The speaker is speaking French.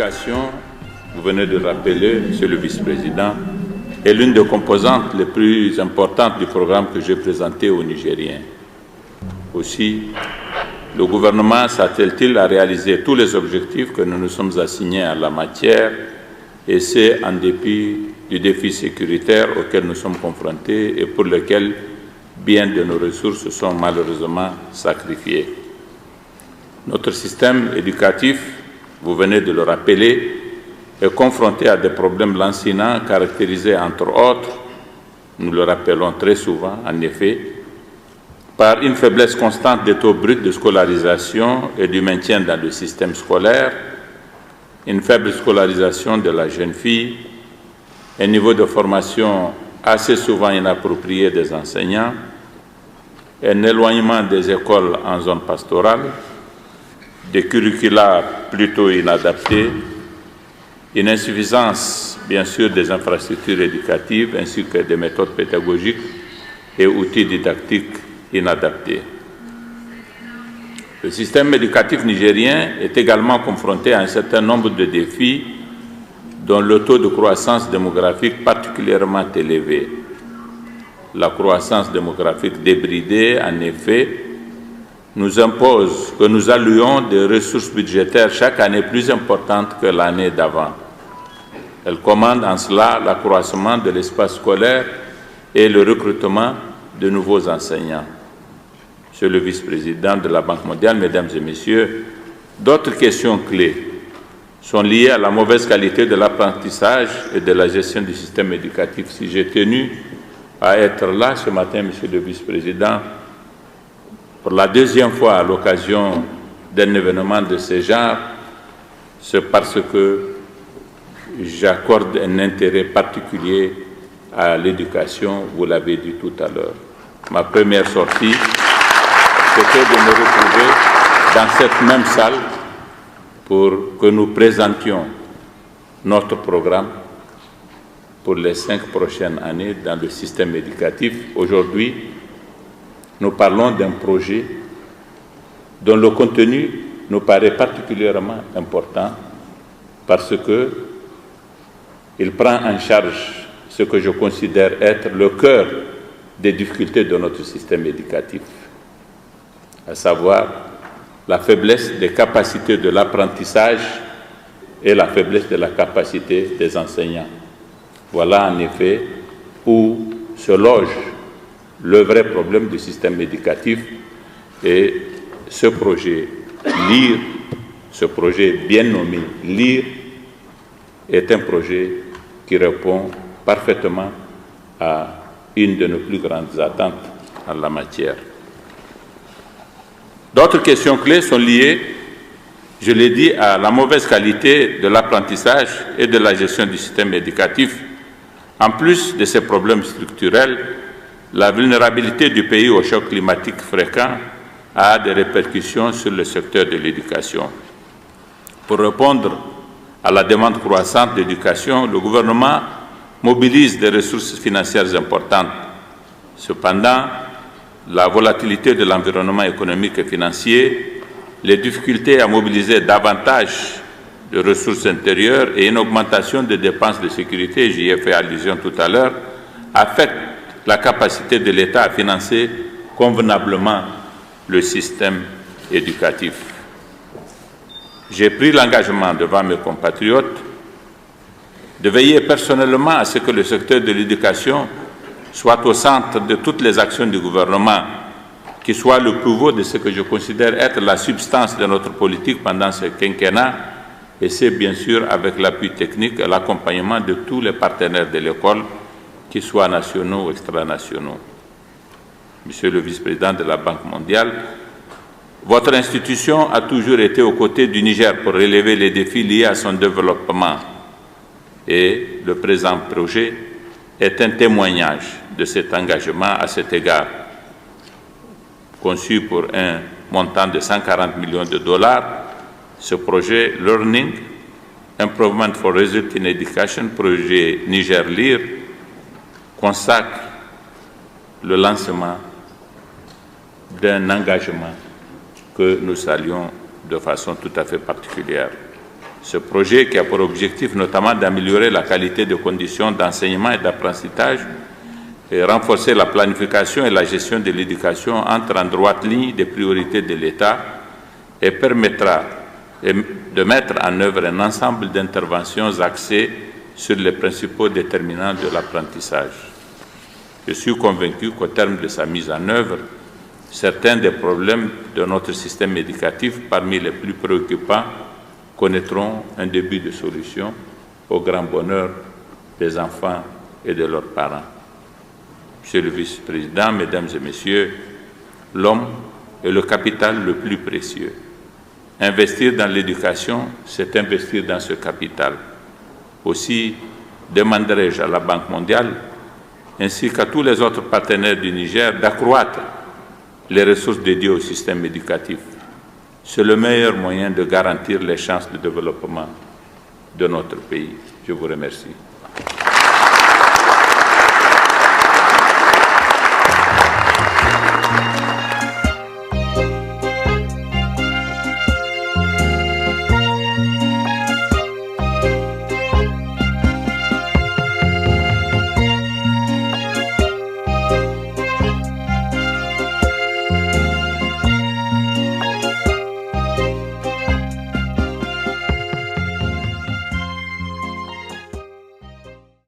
L'éducation, vous venez de rappeler, Monsieur le Vice-président, est l'une des composantes les plus importantes du programme que j'ai présenté aux Nigériens. Aussi, le gouvernement s'attelle-t-il à réaliser tous les objectifs que nous nous sommes assignés en la matière, et c'est en dépit du défi sécuritaire auquel nous sommes confrontés et pour lequel bien de nos ressources sont malheureusement sacrifiées. Notre système éducatif, vous venez de le rappeler, est confronté à des problèmes lancinants caractérisés entre autres, nous le rappelons très souvent en effet, par une faiblesse constante des taux bruts de scolarisation et du maintien dans le système scolaire, une faible scolarisation de la jeune fille, un niveau de formation assez souvent inapproprié des enseignants, un éloignement des écoles en zone pastorale, des curricula plutôt inadaptés, une insuffisance, bien sûr, des infrastructures éducatives ainsi que des méthodes pédagogiques et outils didactiques inadaptés. Le système éducatif nigérien est également confronté à un certain nombre de défis dont le taux de croissance démographique particulièrement élevé. La croissance démographique débridée, en effet, nous impose que nous allouions des ressources budgétaires chaque année plus importantes que l'année d'avant. Elle commande en cela l'accroissement de l'espace scolaire et le recrutement de nouveaux enseignants. Monsieur le vice-président de la Banque mondiale, mesdames et messieurs, d'autres questions clés sont liées à la mauvaise qualité de l'apprentissage et de la gestion du système éducatif. Si j'ai tenu à être là ce matin, monsieur le vice-président, pour la deuxième fois à l'occasion d'un événement de ce genre, c'est parce que j'accorde un intérêt particulier à l'éducation, vous l'avez dit tout à l'heure. Ma première sortie, c'était de me retrouver dans cette même salle pour que nous présentions notre programme pour les 5 prochaines années dans le système éducatif. Aujourd'hui, nous parlons d'un projet dont le contenu nous paraît particulièrement important parce qu'il prend en charge ce que je considère être le cœur des difficultés de notre système éducatif, à savoir la faiblesse des capacités de l'apprentissage et la faiblesse de la capacité des enseignants. Voilà en effet où se loge le vrai problème du système éducatif, et ce projet LIRE, ce projet bien nommé LIRE, est un projet qui répond parfaitement à une de nos plus grandes attentes en la matière. D'autres questions clés sont liées, je l'ai dit, à la mauvaise qualité de l'apprentissage et de la gestion du système éducatif. En plus de ces problèmes structurels, la vulnérabilité du pays aux chocs climatiques fréquents a des répercussions sur le secteur de l'éducation. Pour répondre à la demande croissante d'éducation, le gouvernement mobilise des ressources financières importantes. Cependant, la volatilité de l'environnement économique et financier, les difficultés à mobiliser davantage de ressources intérieures et une augmentation des dépenses de sécurité, j'y ai fait allusion tout à l'heure, affectent la capacité de l'État à financer convenablement le système éducatif. J'ai pris l'engagement devant mes compatriotes de veiller personnellement à ce que le secteur de l'éducation soit au centre de toutes les actions du gouvernement, qui soit le pivot de ce que je considère être la substance de notre politique pendant ce quinquennat, et c'est bien sûr avec l'appui technique et l'accompagnement de tous les partenaires de l'école, qu'ils soient nationaux ou extranationaux. Monsieur le vice-président de la Banque mondiale, votre institution a toujours été aux côtés du Niger pour relever les défis liés à son développement. Et le présent projet est un témoignage de cet engagement à cet égard. Conçu pour un montant de 140 millions de dollars, ce projet Learning, Improvement for Result in Education, projet Niger LIRE, consacre le lancement d'un engagement que nous saluons de façon tout à fait particulière. Ce projet, qui a pour objectif notamment d'améliorer la qualité des conditions d'enseignement et d'apprentissage et renforcer la planification et la gestion de l'éducation, entre en droite ligne des priorités de l'État et permettra de mettre en œuvre un ensemble d'interventions axées sur les principaux déterminants de l'apprentissage. Je suis convaincu qu'au terme de sa mise en œuvre, certains des problèmes de notre système éducatif, parmi les plus préoccupants, connaîtront un début de solution au grand bonheur des enfants et de leurs parents. Monsieur le vice-président, mesdames et messieurs, l'homme est le capital le plus précieux. Investir dans l'éducation, c'est investir dans ce capital. Aussi, demanderai-je à la Banque mondiale, ainsi qu'à tous les autres partenaires du Niger, d'accroître les ressources dédiées au système éducatif. C'est le meilleur moyen de garantir les chances de développement de notre pays. Je vous remercie.